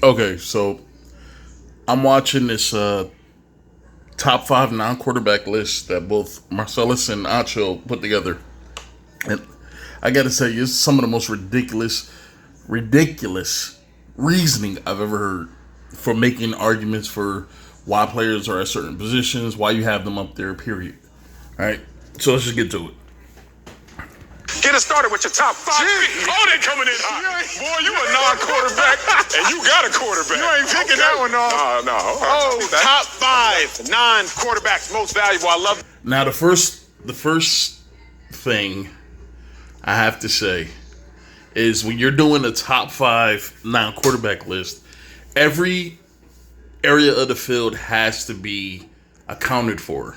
Okay, so I'm watching this top five non-quarterback list that both Marcellus and Acho put together, and I gotta say, it's some of the most ridiculous reasoning I've ever heard for making arguments for why players are at certain positions, why you have them up there. Period. All right, so let's just get to it. Get it started with your top five. Oh, they coming in hot. Boy, you a non-quarterback, and you got a quarterback. You ain't picking that one off. No. Oh, top five non-quarterbacks most valuable. I love it. Now, the first thing I have to say is when you're doing a top five non-quarterback list, every area of the field has to be accounted for,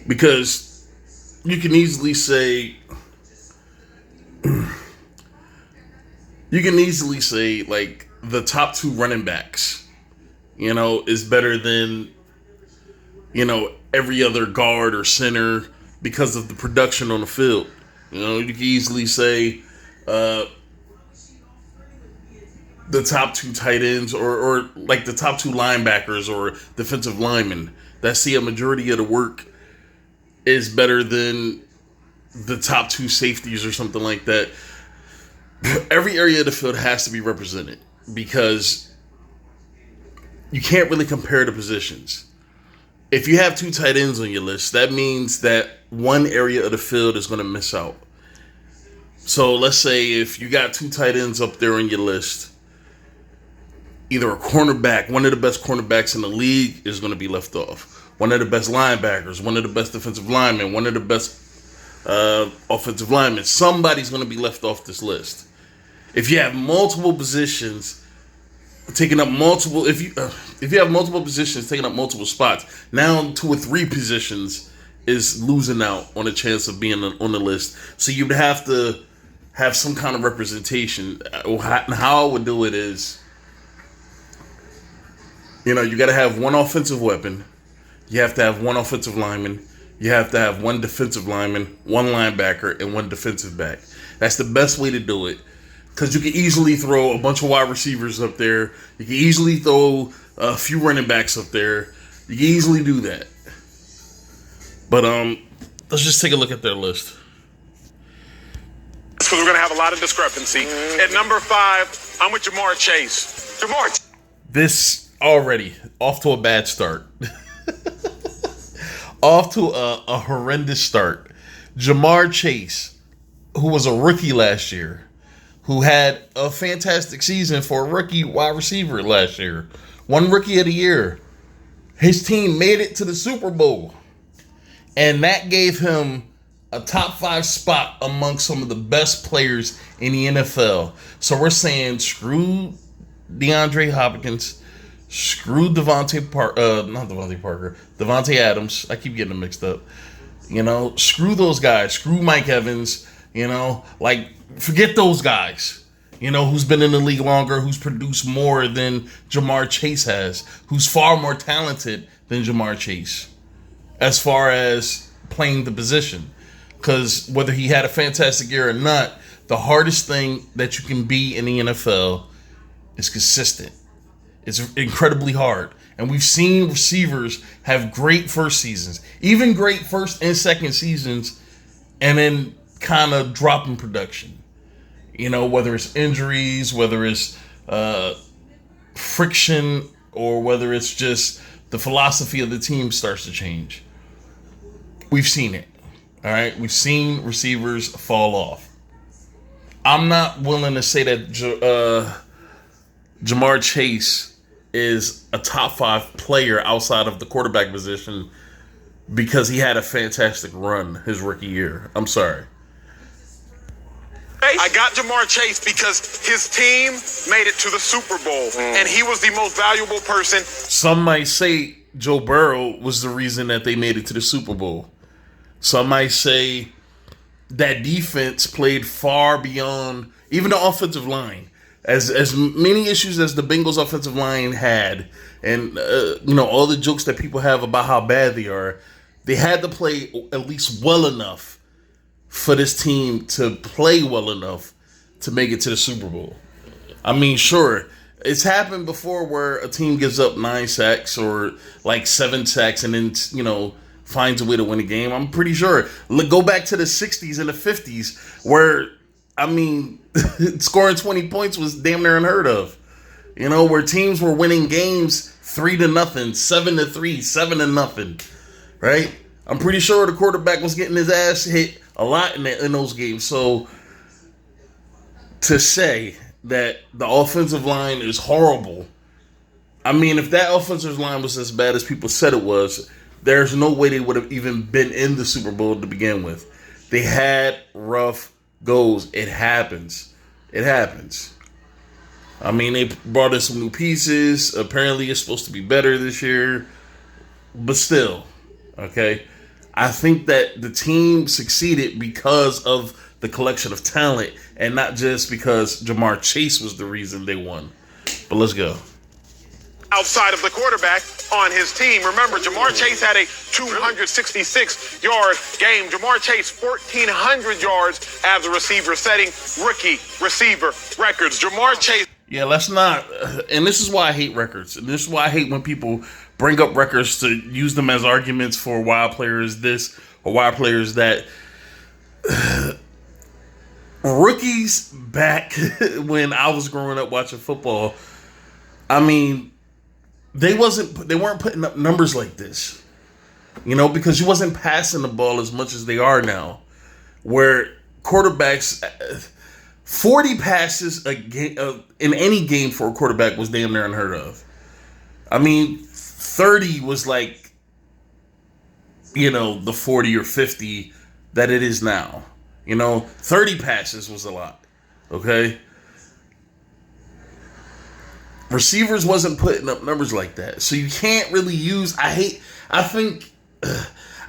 because you can easily say like the top two running backs, is better than every other guard or center because of the production on the field. You can easily say the top two tight ends or like the top two linebackers or defensive linemen that see a majority of the work is better than the top two safeties or something like that. Every area of the field has to be represented because you can't really compare the positions. If you have two tight ends on your list, that means that one area of the field is going to miss out. So let's say if you got two tight ends up there on your list, either a cornerback, one of the best cornerbacks in the league, is going to be left off. One of the best linebackers, one of the best defensive linemen, one of the best offensive linemen. Somebody's going to be left off this list. If you have multiple positions taking up multiple, if you have multiple positions taking up multiple spots, now two or three positions is losing out on a chance of being on the list. So you'd have to have some kind of representation. How I would do it is, you got to have one offensive weapon. You have to have one offensive lineman. You have to have one defensive lineman, one linebacker, and one defensive back. That's the best way to do it, because you can easily throw a bunch of wide receivers up there. You can easily throw a few running backs up there. You can easily do that. But let's just take a look at their list. Because we're going to have a lot of discrepancy. At number 5, I'm with Jamar Chase. This already off to a bad start. Off to a horrendous start. Jamar Chase, who was a rookie last year, who had a fantastic season for a rookie wide receiver last year, won Rookie of the Year. His team made it to the Super Bowl, and that gave him a top 5 spot among some of the best players in the NFL. So we're saying screw DeAndre Hopkins, screw Devontae Adams. I keep getting them mixed up. Screw those guys. Screw Mike Evans. Forget those guys. Who's been in the league longer, who's produced more than Jamar Chase has, who's far more talented than Jamar Chase as far as playing the position. Because whether he had a fantastic year or not, the hardest thing that you can be in the NFL is consistent. It's incredibly hard. And we've seen receivers have great first seasons, even great first and second seasons, and then kind of drop in production. Whether it's injuries, whether it's friction, or whether it's just the philosophy of the team starts to change. We've seen it. All right? We've seen receivers fall off. I'm not willing to say that Jamar Chase is a top 5 player outside of the quarterback position because he had a fantastic run his rookie year. I'm sorry. I got Jamar Chase because his team made it to the Super Bowl, and he was the most valuable person. Some might say Joe Burrow was the reason that they made it to the Super Bowl. Some might say that defense played far beyond even the offensive line. As many issues as the Bengals offensive line had, and all the jokes that people have about how bad they had to play at least well enough for this team to play well enough to make it to the Super Bowl. I mean, sure, it's happened before where a team gives up 9 sacks or like 7 sacks and then, finds a way to win a game. I'm pretty sure. Go back to the 60s and the 50s where, I mean, scoring 20 points was damn near unheard of. Where teams were winning games 3-0, 7-3, 7-0, right? I'm pretty sure the quarterback was getting his ass hit a lot in those games. So to say that the offensive line is horrible, I mean, if that offensive line was as bad as people said it was, there's no way they would have even been in the Super Bowl to begin with. They had rough goes. It happens. It happens. I mean, they brought in some new pieces. Apparently, it's supposed to be better this year. But still, okay? I think that the team succeeded because of the collection of talent and not just because Jamar Chase was the reason they won. But let's go. Outside of the quarterback on his team. Remember, Jamar Chase had a 266-yard game. Jamar Chase, 1,400 yards as a receiver, setting rookie receiver records. Jamar Chase. Yeah, let's not. And this is why I hate records. And this is why I hate when people bring up records to use them as arguments for why a player is this or why a player is that. Rookies back when I was growing up watching football, I mean, they weren't putting up numbers like this, because you wasn't passing the ball as much as they are now, where quarterbacks, 40 passes a game in any game for a quarterback was damn near unheard of. I mean, 30 was like, the 40 or 50 that it is now. 30 passes was a lot. Okay. Receivers wasn't putting up numbers like that. So you can't really use, I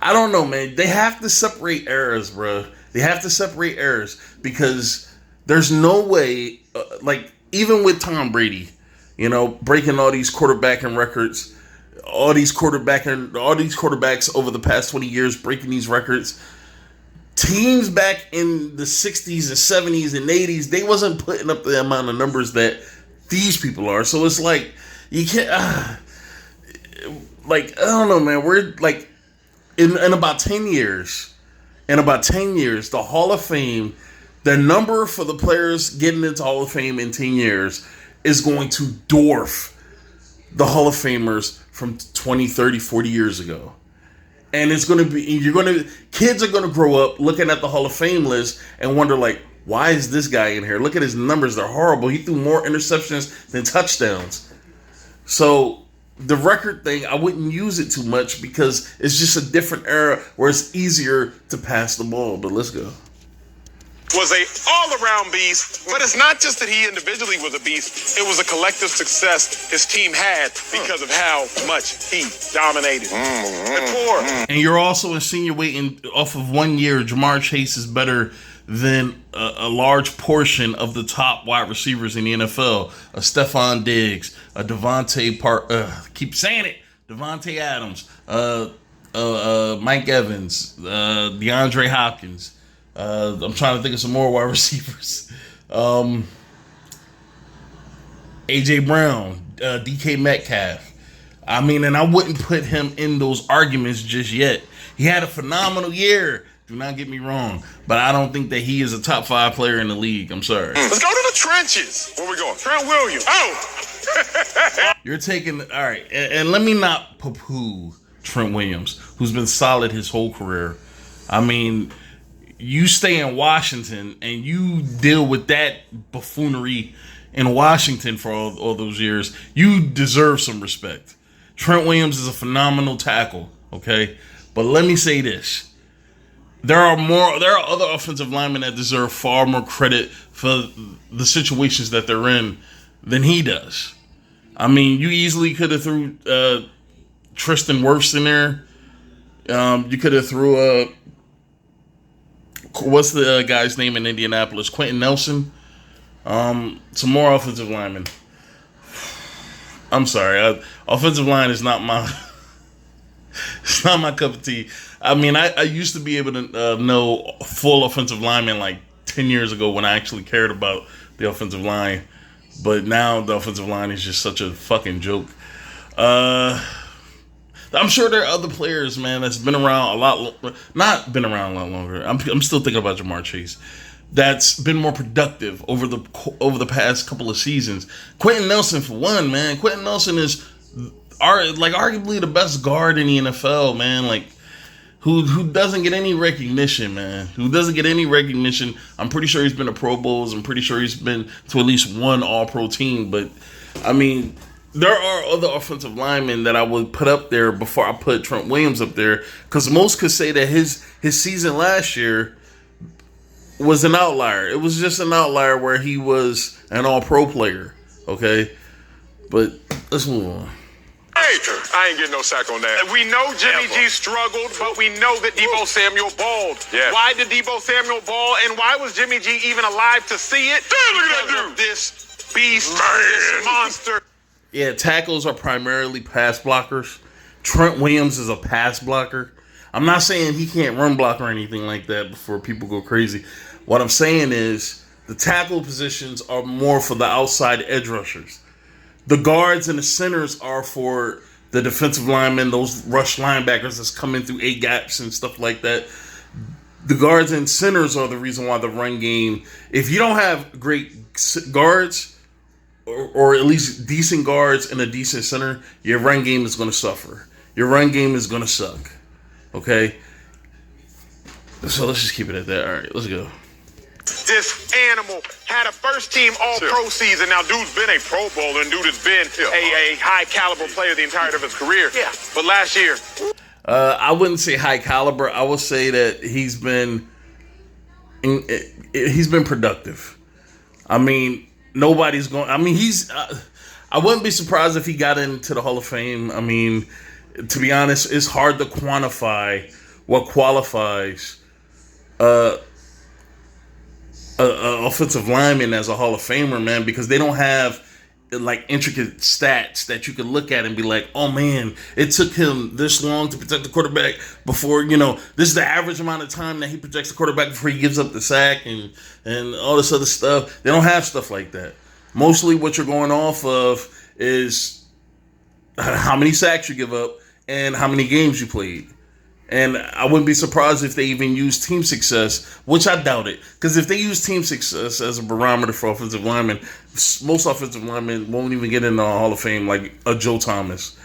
don't know, man. They have to separate eras, bro. They have to separate eras because there's no way, even with Tom Brady, breaking all these quarterbacking records, all these quarterbacks over the past 20 years breaking these records. Teams back in the 60s and 70s and 80s, they wasn't putting up the amount of numbers that these people are. So it's like, you can't, I don't know, man. We're like, in about 10 years, the Hall of Fame, the number for the players getting into Hall of Fame in 10 years is going to dwarf the Hall of Famers from 20, 30, 40 years ago. And it's going to be, kids are going to grow up looking at the Hall of Fame list and wonder, like, why is this guy in here? Look at his numbers. They're horrible. He threw more interceptions than touchdowns. So the record thing, I wouldn't use it too much because it's just a different era where it's easier to pass the ball. But let's go. Was a all-around beast, but it's not just that he individually was a beast. It was a collective success his team had because of how much he dominated. And you're also insinuating off of 1 year, Jamar Chase is better than a large portion of the top wide receivers in the NFL. A Stephon Diggs, a Devontae keep saying it, Devontae Adams, Mike Evans, DeAndre Hopkins. I'm trying to think of some more wide receivers. A.J. Brown, DK Metcalf. I mean, and I wouldn't put him in those arguments just yet. He had a phenomenal year. Do not get me wrong. But I don't think that he is a top 5 player in the league. I'm sorry. Let's go to the trenches. Where we going? Trent Williams. Oh! You're taking... All right. And let me not poo-poo Trent Williams, who's been solid his whole career. I mean... You stay in Washington and you deal with that buffoonery in Washington for all those years. You deserve some respect. Trent Williams is a phenomenal tackle, okay? But let me say this. There are other offensive linemen that deserve far more credit for the situations that they're in than he does. I mean, you easily could have threw Tristan Wirfs in there. You could have threw what's the guy's name in Indianapolis? Quentin Nelson. Some more offensive linemen. I'm sorry. Offensive line is not my... it's not my cup of tea. I mean, I used to be able to know full offensive linemen like 10 years ago when I actually cared about the offensive line. But now the offensive line is just such a fucking joke. I'm sure there are other players, man, that's been around a lot, not been around a lot longer. I'm still thinking about Jamar Chase. That's been more productive over the past couple of seasons. Quentin Nelson, for one, man. Quentin Nelson is arguably the best guard in the NFL, man. Like, who doesn't get any recognition, man. Who doesn't get any recognition. I'm pretty sure he's been to Pro Bowls. I'm pretty sure he's been to at least one All-Pro team. But, I mean, there are other offensive linemen that I would put up there before I put Trent Williams up there. Because most could say that his season last year was an outlier. It was just an outlier where he was an All-Pro player, okay? But let's move on. Hey, I ain't getting no sack on that. We know Jimmy G struggled, but we know that Deebo Samuel balled. Yeah. Why did Deebo Samuel ball, and why was Jimmy G even alive to see it? Look at that dude. This beast, this monster. Yeah, tackles are primarily pass blockers. Trent Williams is a pass blocker. I'm not saying he can't run block or anything like that before people go crazy. What I'm saying is the tackle positions are more for the outside edge rushers. The guards and the centers are for the defensive linemen, those rush linebackers that's coming through A gaps and stuff like that. The guards and centers are the reason why the run game, if you don't have great guards or at least decent guards and a decent center, your run game is going to suffer. Your run game is going to suck. Okay? So let's just keep it at that. All right, let's go. This animal had a first-team All-Pro season. Now, dude's been a Pro Bowler, and dude has been a high-caliber player the entirety of his career. Yeah. But last year... I wouldn't say high caliber. I would say that he's been productive. I mean, nobody's going... I mean, I wouldn't be surprised if he got into the Hall of Fame. I mean, to be honest, it's hard to quantify what qualifies offensive lineman as a Hall of Famer, man, because they don't have like intricate stats that you can look at and be like, oh man, it took him this long to protect the quarterback before, this is the average amount of time that he protects the quarterback before he gives up the sack and all this other stuff. They don't have stuff like that. Mostly what you're going off of is how many sacks you give up and how many games you played. And I wouldn't be surprised if they even use team success, which I doubt it. Because if they use team success as a barometer for offensive linemen, most offensive linemen won't even get in the Hall of Fame like a Joe Thomas.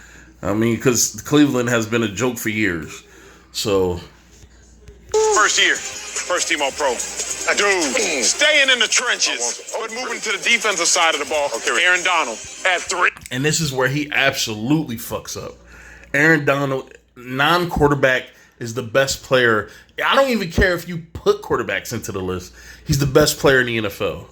I mean, because Cleveland has been a joke for years. So. First team All-Pro. Dude, staying in the trenches, but moving to the defensive side of the ball. Aaron Donald at 3. And this is where he absolutely fucks up. Aaron Donald, non-quarterback, is the best player. I don't even care if you put quarterbacks into the list. He's the best player in the NFL.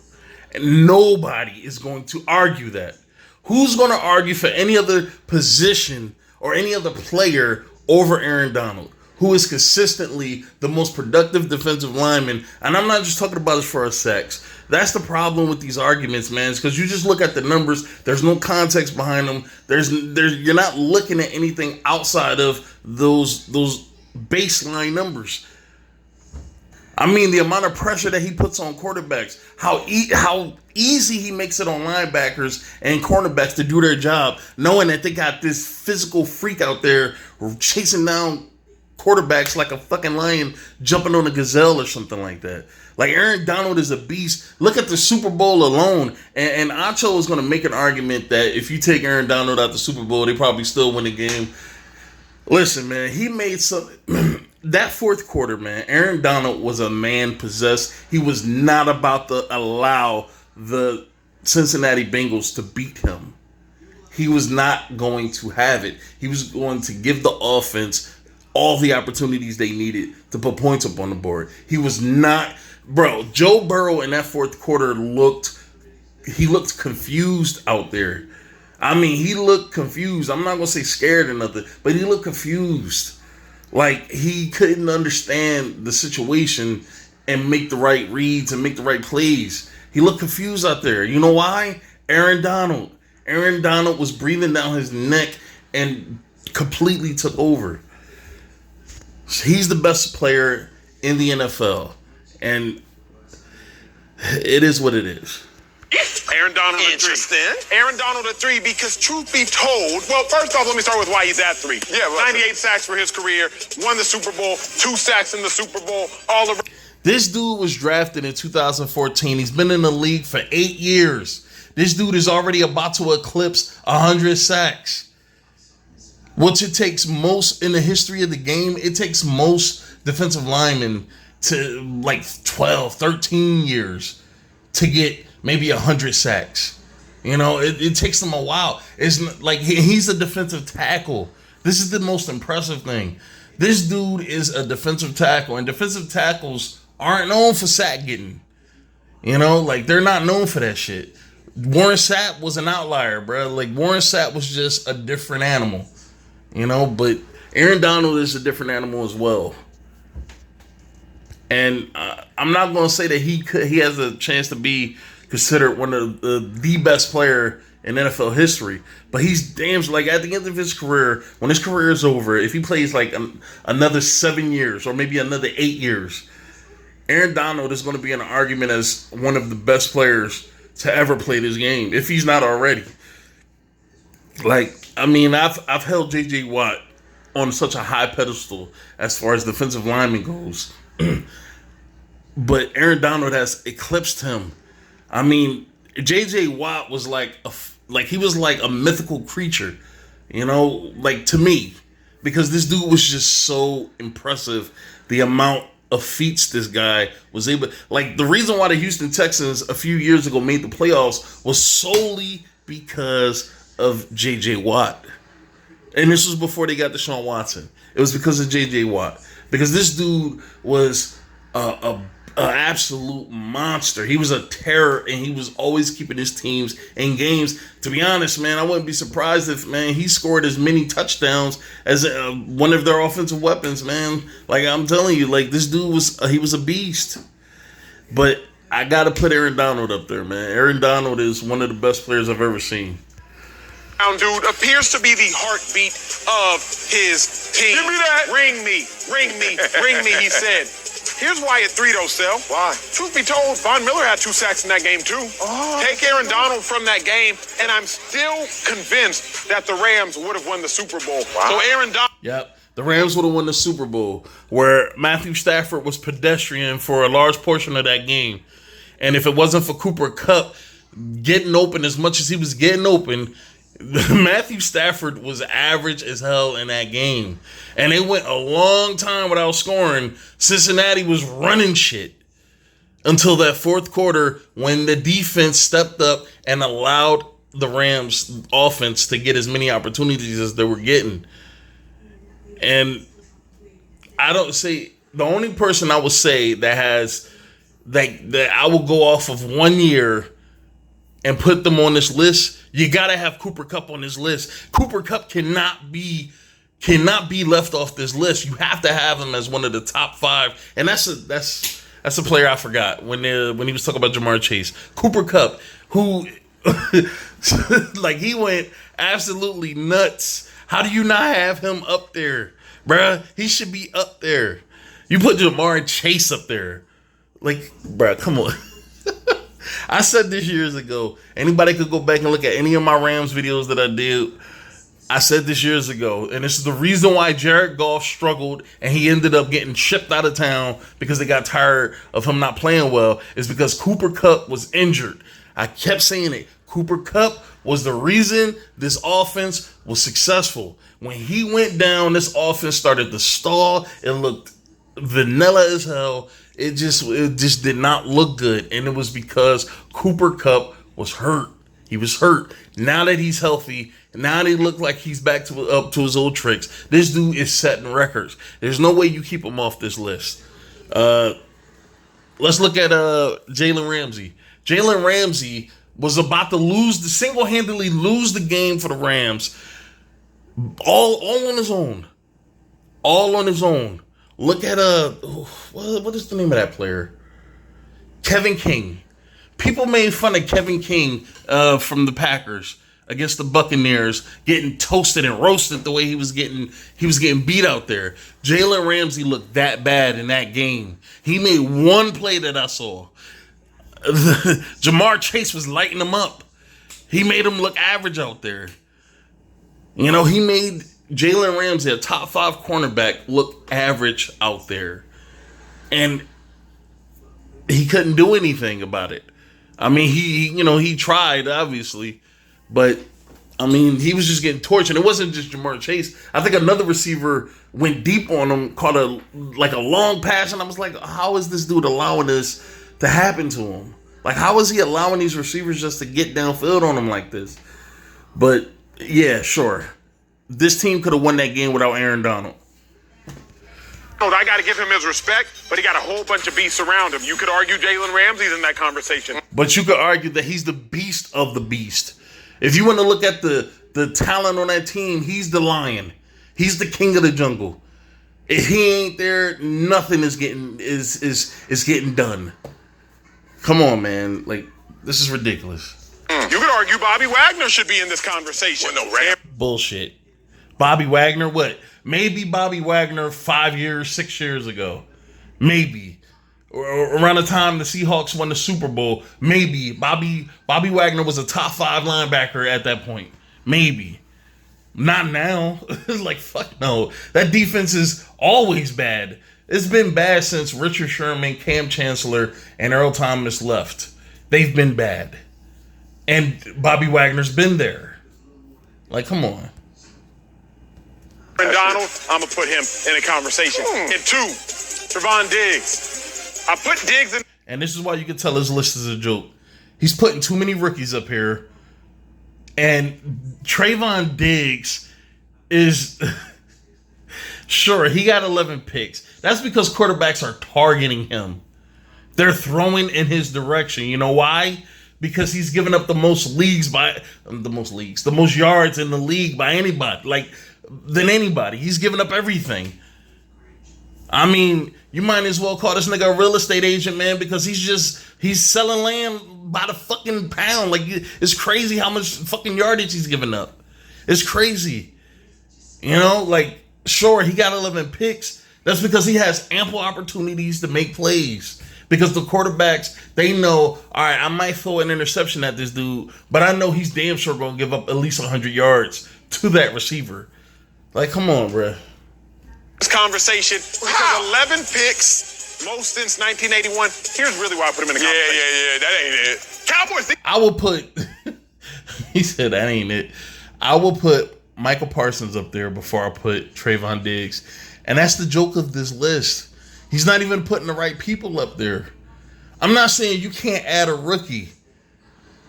And nobody is going to argue that. Who's going to argue for any other position or any other player over Aaron Donald, who is consistently the most productive defensive lineman? And I'm not just talking about as far as sacks. That's the problem with these arguments, man. It's because you just look at the numbers. There's no context behind them. You're not looking at anything outside of those baseline numbers. I mean, the amount of pressure that he puts on quarterbacks, how easy he makes it on linebackers and cornerbacks to do their job, knowing that they got this physical freak out there chasing down quarterbacks like a fucking lion jumping on a gazelle or something like that. Like, Aaron Donald is a beast. Look at the Super Bowl alone. And Ancho is going to make an argument that if you take Aaron Donald out the Super Bowl, they probably still win the game. Listen, man, he made some... That fourth quarter, man, Aaron Donald was a man possessed. He was not about to allow the Cincinnati Bengals to beat him. He was not going to have it. He was going to give the offense all the opportunities they needed to put points up on the board. He was not... Bro, Joe Burrow in that fourth quarter looked confused out there. I mean, he looked confused. I'm not going to say scared or nothing, but he looked confused. Like, he couldn't understand the situation and make the right reads and make the right plays. He looked confused out there. You know why? Aaron Donald. Aaron Donald was breathing down his neck and completely took over. He's the best player in the NFL. And it is what it is. Aaron Donald at 3. Aaron Donald at 3 because truth be told, well, first off, let me start with why he's at 3. Yeah, 98 sacks for his career, won the Super Bowl, 2 sacks in the Super Bowl, all around. This dude was drafted in 2014. He's been in the league for 8 years. This dude is already about to eclipse 100 sacks. Which it takes most in the history of the game. It takes most defensive linemen to like 12, 13 years to get maybe 100 sacks. You know, it takes them a while. It's like he's a defensive tackle. This is the most impressive thing. This dude is a defensive tackle, and defensive tackles aren't known for sack getting. You know, like they're not known for that shit. Warren Sapp was an outlier, bro. Like Warren Sapp was just a different animal. You know, but Aaron Donald is a different animal as well. And I'm not going to say that he has a chance to be considered one of the best player in NFL history, but he's damn like at the end of his career, when his career is over, if he plays like another 7 years or maybe another 8 years, Aaron Donald is going to be in an argument as one of the best players to ever play this game, if he's not already. Like, I mean, I've held J.J. Watt on such a high pedestal as far as defensive lineman goes. But Aaron Donald has eclipsed him. I mean, J.J. Watt was he was like a mythical creature, you know, like to me, because this dude was just so impressive. The amount of feats this guy was able, like the reason why the Houston Texans a few years ago made the playoffs was solely because of J.J. Watt. And this was before they got Deshaun Watson. It was because of J.J. Watt. Because this dude was a absolute monster. He was a terror, and he was always keeping his teams in games. To be honest, man, I wouldn't be surprised if, man, he scored as many touchdowns as one of their offensive weapons, man. Like, I'm telling you, like, this dude he was a beast. But I got to put Aaron Donald up there, man. Aaron Donald is one of the best players I've ever seen. Dude appears to be the heartbeat of his team. Give me that. Ring me, he said. Here's why at 3 though, Sel. Why? Truth be told, Von Miller had 2 sacks in that game too. Oh, take Aaron Donald from that game, and I'm still convinced that the Rams would have won the Super Bowl. Wow. So Aaron Donald. Yep. The Rams would have won the Super Bowl, where Matthew Stafford was pedestrian for a large portion of that game. And if it wasn't for Cooper Kupp getting open as much as he was getting open, Matthew Stafford was average as hell in that game. And it went a long time without scoring. Cincinnati was running shit until that fourth quarter when the defense stepped up and allowed the Rams offense to get as many opportunities as they were getting. And I don't say, the only person I would say that has that I will go off of 1 year and put them on this list, you gotta have Cooper Kupp on this list. Cooper Kupp cannot be left off this list. You have to have him as one of the top 5. And that's a player I forgot when he was talking about Jamar Chase. Cooper Kupp, who like he went absolutely nuts. How do you not have him up there, bruh? He should be up there. You put Jamar Chase up there, like, bruh, come on. I said this years ago. Anybody could go back and look at any of my Rams videos that I did. I said this years ago, and this is the reason why Jared Goff struggled and he ended up getting shipped out of town because they got tired of him not playing well, is because Cooper Kupp was injured. I kept saying it. Cooper Kupp was the reason this offense was successful. When he went down, this offense started to stall. It looked vanilla as hell. It just did not look good. And it was because Cooper Kupp was hurt. He was hurt. Now that he's healthy, now they look like he's back up to his old tricks. This dude is setting records. There's no way you keep him off this list. Let's look at Jalen Ramsey. Jalen Ramsey was about to single-handedly lose the game for the Rams. All on his own. All on his own. Look at what is the name of that player? Kevin King. People made fun of Kevin King from the Packers against the Buccaneers, getting toasted and roasted the way he was getting beat out there. Jalen Ramsey looked that bad in that game. He made one play that I saw. Jamar Chase was lighting him up. He made him look average out there. You know, he made Jalen Ramsey, a top 5 cornerback, look average out there. And he couldn't do anything about it. I mean, he tried, obviously. But, I mean, he was just getting torched. And it wasn't just Jamar Chase. I think another receiver went deep on him, caught a long pass. And I was like, how is this dude allowing this to happen to him? Like, how is he allowing these receivers just to get downfield on him like this? But, yeah, sure. This team could have won that game without Aaron Donald. I got to give him his respect, but he got a whole bunch of beasts around him. You could argue Jalen Ramsey's in that conversation. But you could argue that he's the beast of the beast. If you want to look at the talent on that team, he's the lion. He's the king of the jungle. If he ain't there, nothing is getting done. Come on, man. Like, this is ridiculous. You could argue Bobby Wagner should be in this conversation. Bullshit. Bobby Wagner, what? Maybe Bobby Wagner 5 years, 6 years ago. Maybe. Or around the time the Seahawks won the Super Bowl. Maybe. Bobby Wagner was a top 5 linebacker at that point. Maybe. Not now. Like, fuck no. That defense is always bad. It's been bad since Richard Sherman, Cam Chancellor, and Earl Thomas left. They've been bad. And Bobby Wagner's been there. Like, come on. Donald, I'm going to put him in a conversation. And 2, Trevon Diggs. I put Diggs in. And this is why you can tell his list is a joke. He's putting too many rookies up here. And Trevon Diggs is... Sure, he got 11 picks. That's because quarterbacks are targeting him. They're throwing in his direction. You know why? Because he's given up the most yards in the league by anybody. Than anybody. He's given up everything. I mean, you might as well call this nigga a real estate agent, man, because he's selling land by the fucking pound. Like, it's crazy how much fucking yardage he's giving up. It's crazy. You know, like, sure, he got 11 picks. That's because he has ample opportunities to make plays. Because the quarterbacks, they know, all right, I might throw an interception at this dude, but I know he's damn sure going to give up at least 100 yards to that receiver. Like, come on, bro. This conversation, because 11 picks, most since 1981. Here's really why I put him in the conversation. Yeah, that ain't it. Cowboys. I will put, he said that ain't it. I will put Michael Parsons up there before I put Trevon Diggs. And that's the joke of this list. He's not even putting the right people up there. I'm not saying you can't add a rookie.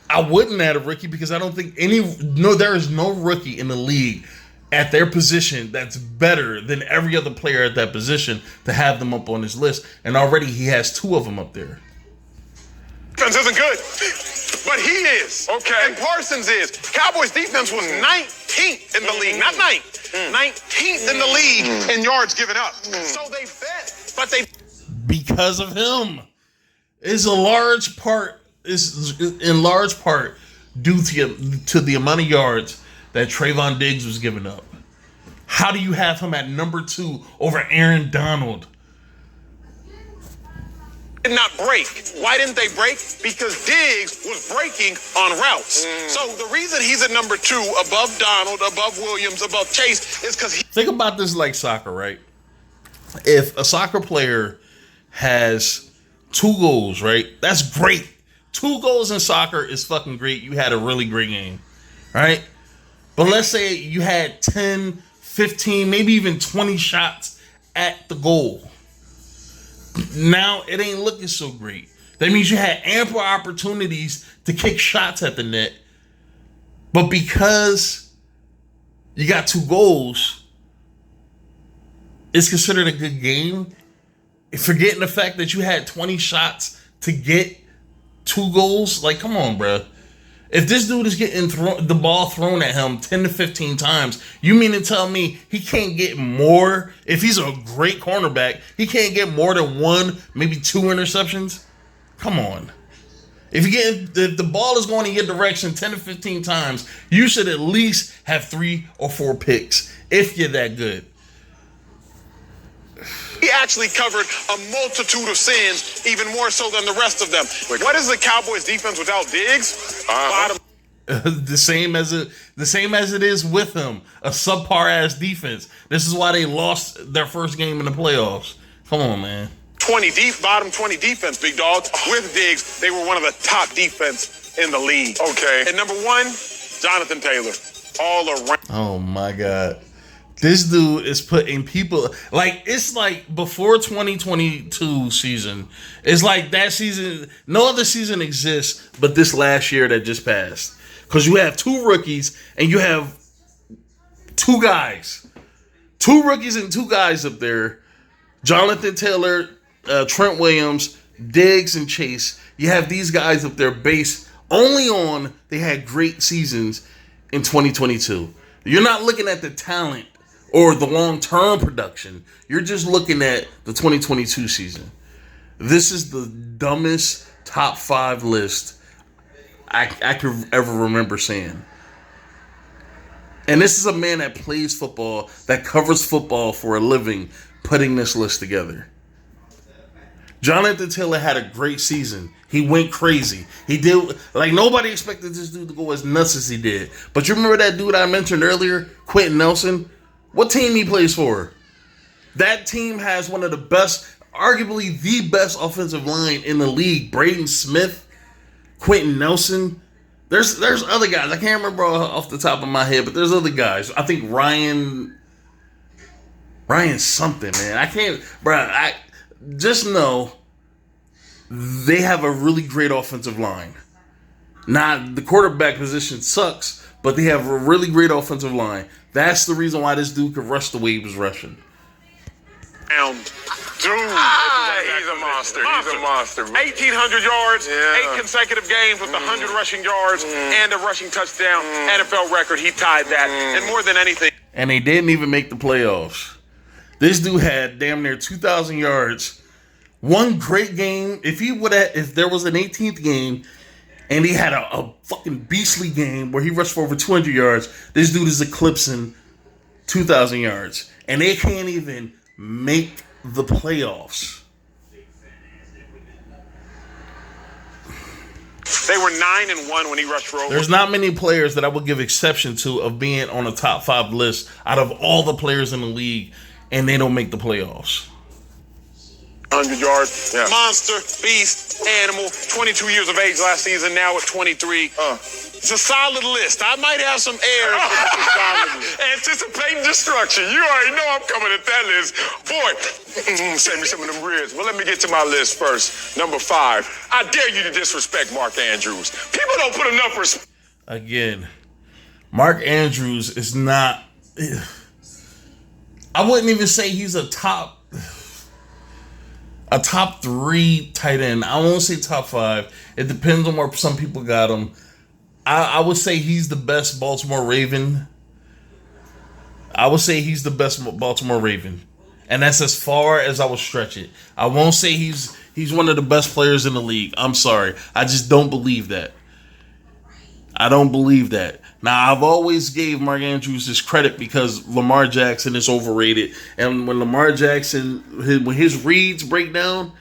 I wouldn't add a rookie because I don't think there is no rookie in the league at their position that's better than every other player at that position to have them up on his list. And already he has 2 of them up there. Defense isn't good, but he is. Okay. And Parsons is. Cowboys defense was 19th in the league, not 9th. 19th in the league in yards given up. So they bet, but they... Because of him. Is in large part due to the amount of yards that Trevon Diggs was giving up. How do you have him at number 2 over Aaron Donald? Did not break. Why didn't they break? Because Diggs was breaking on routes. So the reason he's at number 2 above Donald, above Williams, above Chase is because Think about this like soccer, right? If a soccer player has 2 goals, right? That's great. 2 goals in soccer is fucking great. You had a really great game, right? But let's say you had 10, 15, maybe even 20 shots at the goal. Now it ain't looking so great. That means you had ample opportunities to kick shots at the net. But because you got 2 goals, it's considered a good game. Forgetting the fact that you had 20 shots to get 2 goals. Like, come on, bro. If this dude is getting the ball thrown at him 10 to 15 times, you mean to tell me he can't get more? If he's a great cornerback, he can't get more than 1, maybe 2 interceptions? Come on. If the ball is going in your direction 10 to 15 times, you should at least have 3 or 4 picks if you're that good. He actually covered a multitude of sins, even more so than the rest of them. What is the Cowboys defense without Diggs? Bottom. the same as it is with him, a subpar ass defense. This is why they lost their first game in the playoffs. Come on, man. Bottom 20 defense, big dog. With Diggs, they were one of the top defense in the league. Okay. And number 1, Jonathan Taylor. All around. Oh my God. This dude is putting people like, it's like before 2022 season. It's like that season. No other season exists but this last year that just passed. Because you have 2 rookies and you have 2 guys. 2 rookies and 2 guys up there. Jonathan Taylor, Trent Williams, Diggs, and Chase. You have these guys up there based only on they had great seasons in 2022. You're not looking at the talent or the long-term production. You're just looking at the 2022 season. This is the dumbest top 5 list I could ever remember seeing. And this is a man that plays football, that covers football for a living, putting this list together. Jonathan Taylor had a great season. He went crazy. He did, like, nobody expected this dude to go as nuts as he did. But you remember that dude I mentioned earlier, Quentin Nelson? What team he plays for? That team has one of the best, arguably the best offensive line in the league. Braden Smith, Quentin Nelson. There's other guys. I can't remember off the top of my head, but there's other guys. I think Ryan something, man. I can't, bro. I just know they have a really great offensive line. Not the quarterback position sucks, but they have a really great offensive line. That's the reason why this dude could rush the way he was rushing. Dude, he's a monster. He's a monster. 1,800 yards, 8 consecutive games with 100 rushing yards and a rushing touchdown. NFL record. He tied that. And more than anything. And they didn't even make the playoffs. This dude had damn near 2,000 yards. One great game. If there was an 18th game and he had a fucking beastly game where he rushed for over 200 yards, this dude is eclipsing 2,000 yards. And they can't even make the playoffs. They were 9-1 when he rushed for over. There's not many players that I would give exception to of being on a top 5 list out of all the players in the league, and they don't make the playoffs. 100 yards. Yeah. Monster, beast, animal. 22 years of age last season, now at 23. It's a solid list. I might have some errors, but it's a solid list. Anticipating destruction. You already know I'm coming at that list. Boy, send me some of them ribs. Well, let me get to my list first. Number 5. I dare you to disrespect Mark Andrews. People don't put enough respect. Again, Mark Andrews is not... I wouldn't even say he's a top 3 tight end. I won't say top 5. It depends on where some people got him. I would say he's the best Baltimore Raven. And that's as far as I would stretch it. I won't say he's one of the best players in the league. I'm sorry. I just don't believe that. I don't believe that. Now, I've always gave Mark Andrews his credit because Lamar Jackson is overrated. And when Lamar Jackson, when his reads break down,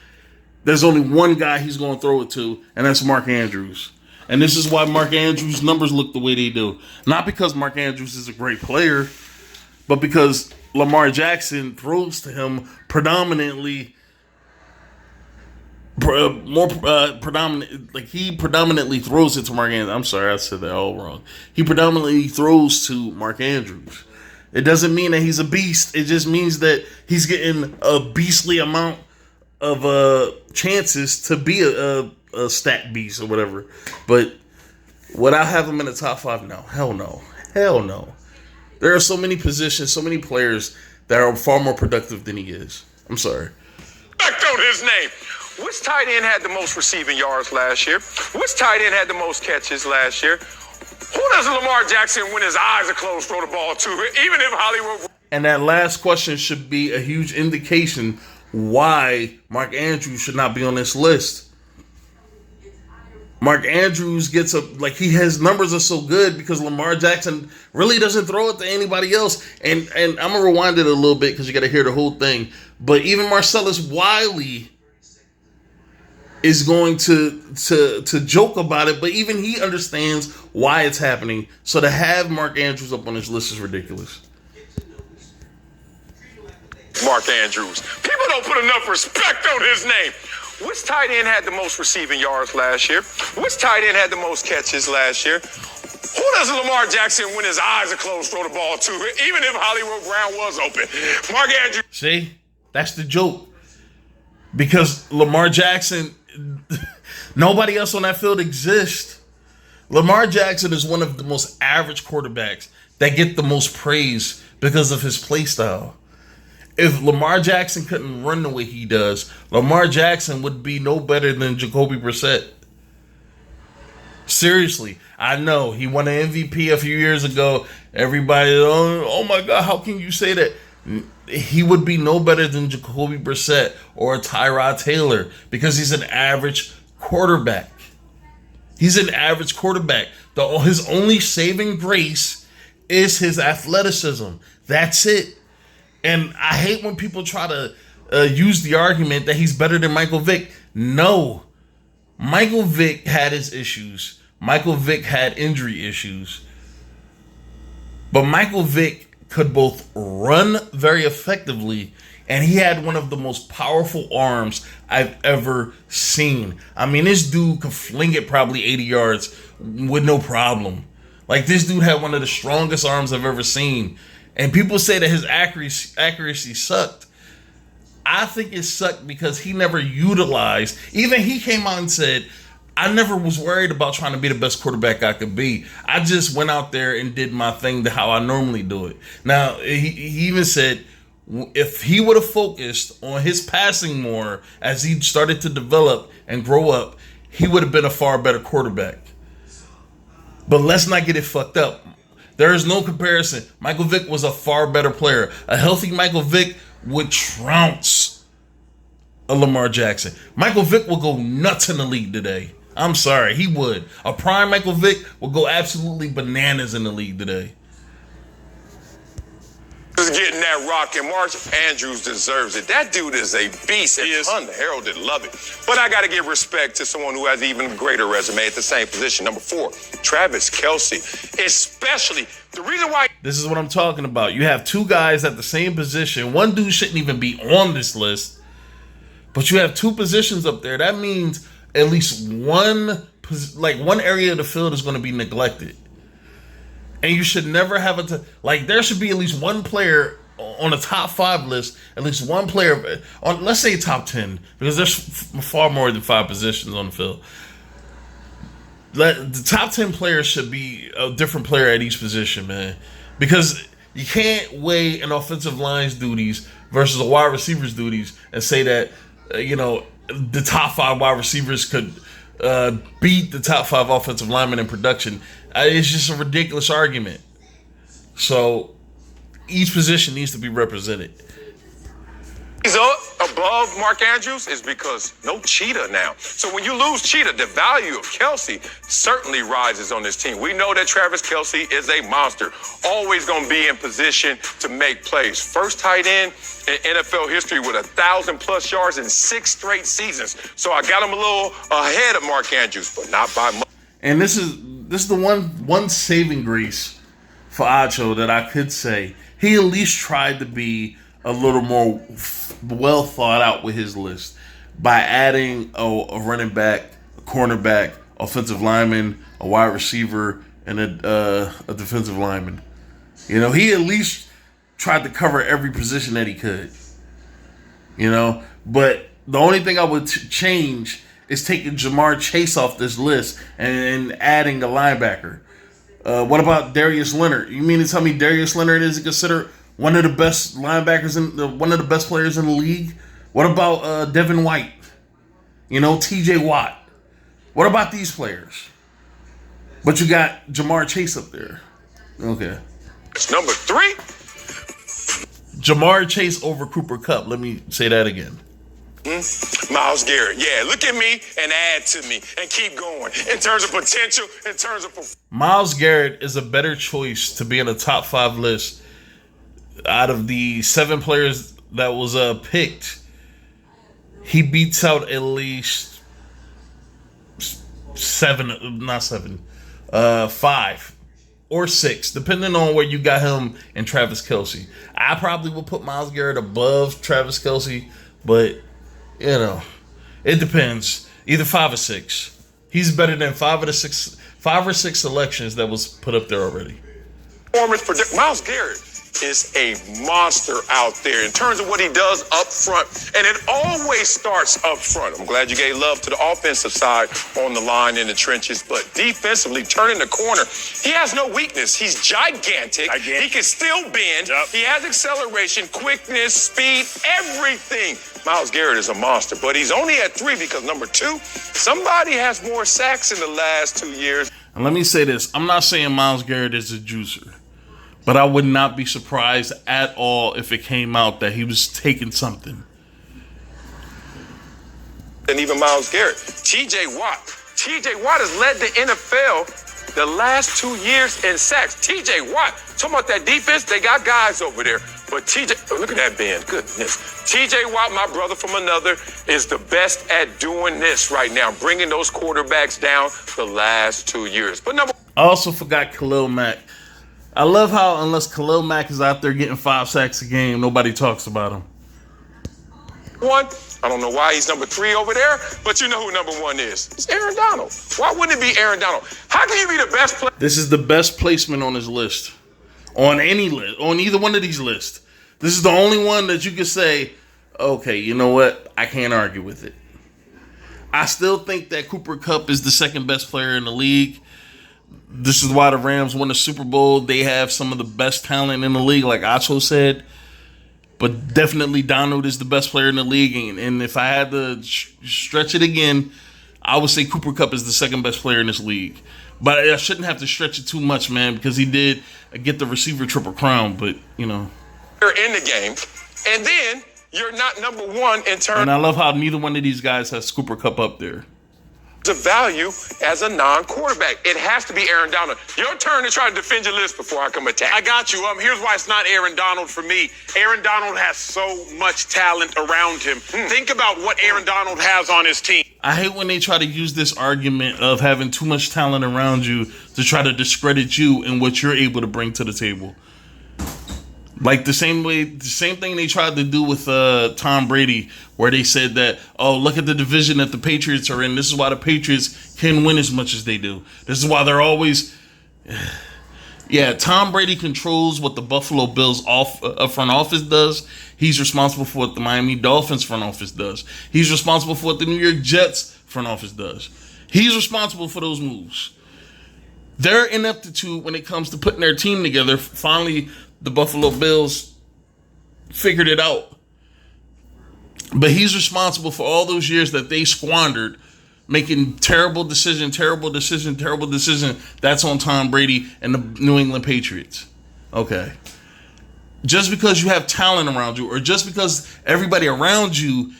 there's only one guy he's going to throw it to, and that's Mark Andrews. And this is why Mark Andrews' numbers look the way they do. Not because Mark Andrews is a great player, but because Lamar Jackson throws to him predominantly, he predominantly throws it to Mark Andrews. I'm sorry, I said that all wrong. He predominantly throws to Mark Andrews. It doesn't mean that he's a beast. It just means that he's getting a beastly amount of chances to be a stat beast or whatever. But would I have him in the top 5? No. Hell no. There are so many positions, so many players that are far more productive than he is. I'm sorry. Back on his name. Which tight end had the most receiving yards last year? Which tight end had the most catches last year? Who does Lamar Jackson, when his eyes are closed, throw the ball to? Even if Hollywood... And that last question should be a huge indication why Mark Andrews should not be on this list. Mark Andrews gets his numbers are so good because Lamar Jackson really doesn't throw it to anybody else. And I'm gonna rewind it a little bit because you got to hear the whole thing. But even Marcellus Wiley is going to joke about it, but even he understands why it's happening. So to have Mark Andrews up on his list is ridiculous. Mark Andrews. People don't put enough respect on his name. Which tight end had the most receiving yards last year? Which tight end had the most catches last year? Who does Lamar Jackson, when his eyes are closed, throw the ball to? Even if Hollywood Brown was open. Mark Andrews. See? That's the joke. Because Lamar Jackson, nobody else on that field exists. Lamar Jackson is one of the most average quarterbacks that get the most praise because of his play style. If Lamar Jackson couldn't run the way he does, Lamar Jackson would be no better than Jacoby Brissett. Seriously, I know he won an MVP a few years ago. Everybody, oh my God, how can you say that? He would be no better than Jacoby Brissett or Tyrod Taylor because he's an average quarterback. He's an average quarterback. His only saving grace is his athleticism. That's it. And I hate when people try to use the argument that he's better than Michael Vick. No. Michael Vick had his issues. Michael Vick had injury issues. But Michael Vick could both run very effectively, and he had one of the most powerful arms I've ever seen. I mean, this dude could fling it probably 80 yards with no problem. Like, this dude had one of the strongest arms I've ever seen. And people say that his accuracy sucked. I think it sucked because he never utilized. Even he came out and said, I never was worried about trying to be the best quarterback I could be. I just went out there and did my thing how I normally do it. Now, he even said if he would have focused on his passing more as he started to develop and grow up, he would have been a far better quarterback. But let's not get it fucked up. There is no comparison. Michael Vick was a far better player. A healthy Michael Vick would trounce a Lamar Jackson. Michael Vick will go nuts in the league today. I'm sorry, he would. A prime Michael Vick will go absolutely bananas in the league today. Just getting that rock, and Mark Andrews deserves it. That dude is a beast. He is. Unheralded, love it. But I got to give respect to someone who has even greater resume at the same position. Number 4, Travis Kelce. Especially the reason why. This is what I'm talking about. You have two guys at the same position. One dude shouldn't even be on this list, but you have two positions up there. That means at least one area of the field is going to be neglected. And you should never have there should be at least one player on a top 5 list, at least one player on, let's say, top 10, because there's far more than 5 positions on the field. The top 10 players should be a different player at each position, man, because you can't weigh an offensive line's duties versus a wide receiver's duties and say that the top 5 wide receivers could beat the top 5 offensive linemen in production. It's just a ridiculous argument. So each position needs to be represented. He's up above Mark Andrews is because no Cheetah now. So when you lose Cheetah, the value of Kelce certainly rises on this team. We know that Travis Kelce is a monster, always going to be in position to make plays. First tight end in NFL history with 1,000+ yards in 6 straight seasons. So I got him a little ahead of Mark Andrews, but not by much. And this is the one saving grace for Acho that I could say. He at least tried to be a little more well thought out with his list by adding a running back, a cornerback, offensive lineman, a wide receiver, and a defensive lineman. He at least tried to cover every position that he could. But the only thing I would change is taking Jamar Chase off this list and adding a linebacker. What about Darius Leonard? You mean to tell me Darius Leonard isn't considered one of the best linebackers one of the best players in the league? What about Devin White? T.J. Watt. What about these players? But you got Jamar Chase up there. Okay. It's number 3. Jamar Chase over Cooper Kupp. Let me say that again. Myles Garrett. Yeah, look at me and add to me and keep going. In terms of potential, in terms of performance. Myles Garrett is a better choice to be in a top 5 list out of the 7 players that was picked. He beats out at least 5 or 6, depending on where you got him and Travis Kelce. I probably would put Myles Garrett above Travis Kelce, but it depends. Either 5 or 6. He's better than 5 or 6 selections that was put up there already. Myles Garrett is a monster out there in terms of what he does up front, and it always starts up front. I'm glad you gave love to the offensive side on the line in the trenches, but defensively, turning the corner, he has no weakness. He's gigantic. He can still bend. Yep. He has acceleration, quickness, speed, everything. Myles Garrett is a monster, but he's only at 3 because number 2, somebody has more sacks in the last 2 years. And let me say this. I'm not saying Myles Garrett is a juicer, but I would not be surprised at all if it came out that he was taking something. And even Myles Garrett. T.J. Watt. T.J. Watt has led the NFL the last 2 years in sacks. T.J. Watt. Talking about that defense, they got guys over there. But look at that bend. Goodness. T.J. Watt, my brother from another, is the best at doing this right now, bringing those quarterbacks down the last 2 years. But I also forgot Khalil Mack. I love how unless Khalil Mack is out there getting 5 sacks a game, nobody talks about him. I don't know why he's number 3 over there, but you know who number 1 is. It's Aaron Donald. Why wouldn't it be Aaron Donald? How can you be the best player? This is the best placement on his list. On any list. On either one of these lists. This is the only one that you can say, okay, you know what? I can't argue with it. I still think that Cooper Kupp is the second best player in the league. This is why the Rams won the Super Bowl. They have some of the best talent in the league, like Acho said. But definitely Donald is the best player in the league. And if I had to stretch it again, I would say Cooper Kupp is the second best player in this league. But I shouldn't have to stretch it too much, man, because he did get the receiver triple crown. But, You're in the game. And then you're not number 1 in terms. And I love how neither one of these guys has Cooper Kupp up there. The value as a non-quarterback. It has to be Aaron Donald. Your turn to try to defend your list before I come attack. I got you. Here's why it's not Aaron Donald for me. Aaron Donald has so much talent around him. Think about what Aaron Donald has on his team. I hate when they try to use this argument of having too much talent around you to try to discredit you and what you're able to bring to the table. Like the same thing they tried to do with Tom Brady, where they said that, oh, look at the division that the Patriots are in. This is why the Patriots can win as much as they do. This is why they're always... Yeah, Tom Brady controls what the Buffalo Bills front office does. He's responsible for what the Miami Dolphins front office does. He's responsible for what the New York Jets front office does. He's responsible for those moves. Their ineptitude when it comes to putting their team together, finally... The Buffalo Bills figured it out. But he's responsible for all those years that they squandered making terrible decision. That's on Tom Brady and the New England Patriots. Okay. Just because you have talent around you, or just because everybody around you,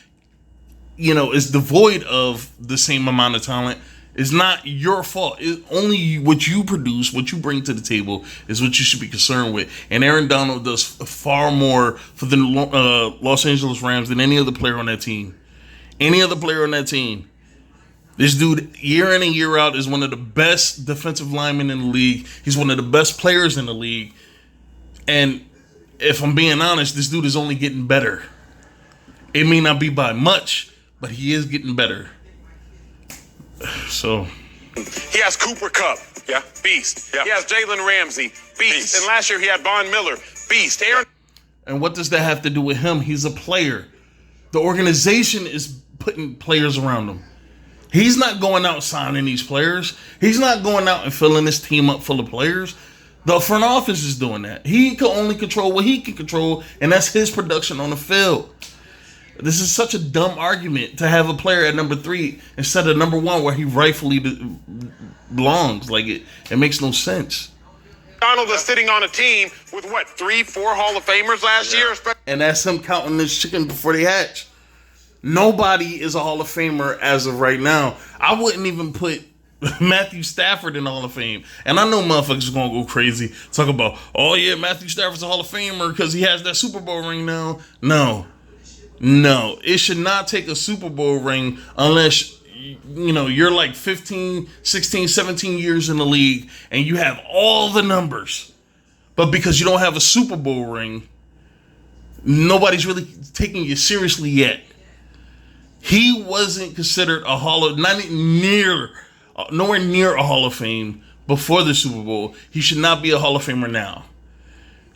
is devoid of the same amount of talent, is not your fault. It's only what you produce, what you bring to the table, is what you should be concerned with. And Aaron Donald does far more for the Los Angeles Rams than any other player on that team. This dude, year in and year out, is one of the best defensive linemen in the league. He's one of the best players in the league. And if I'm being honest, this dude is only getting better. It may not be by much, but he is getting better. So he has Cooper Kupp, beast. Yeah. He has Jalen Ramsey, beast. And last year he had Von Miller, beast. Aaron. And what does that have to do with him? He's a player. The organization is putting players around him. He's not going out signing these players. He's not going out and filling this team up full of players. The front office is doing that. He can only control what he can control, and that's his production on the field. This is such a dumb argument to have a player at number 3 instead of number 1 where he rightfully belongs. Like, it makes no sense. Donald is sitting on a team with 3-4 Hall of Famers last year? And that's him counting this chicken before they hatch. Nobody is a Hall of Famer as of right now. I wouldn't even put Matthew Stafford in the Hall of Fame. And I know motherfuckers are going to go crazy. Talk about, oh yeah, Matthew Stafford's a Hall of Famer because he has that Super Bowl ring now. No. It should not take a Super Bowl ring unless, you're like 15, 16, 17 years in the league and you have all the numbers. But because you don't have a Super Bowl ring, nobody's really taking you seriously yet. He wasn't considered nowhere near a Hall of Fame before the Super Bowl. He should not be a Hall of Famer now.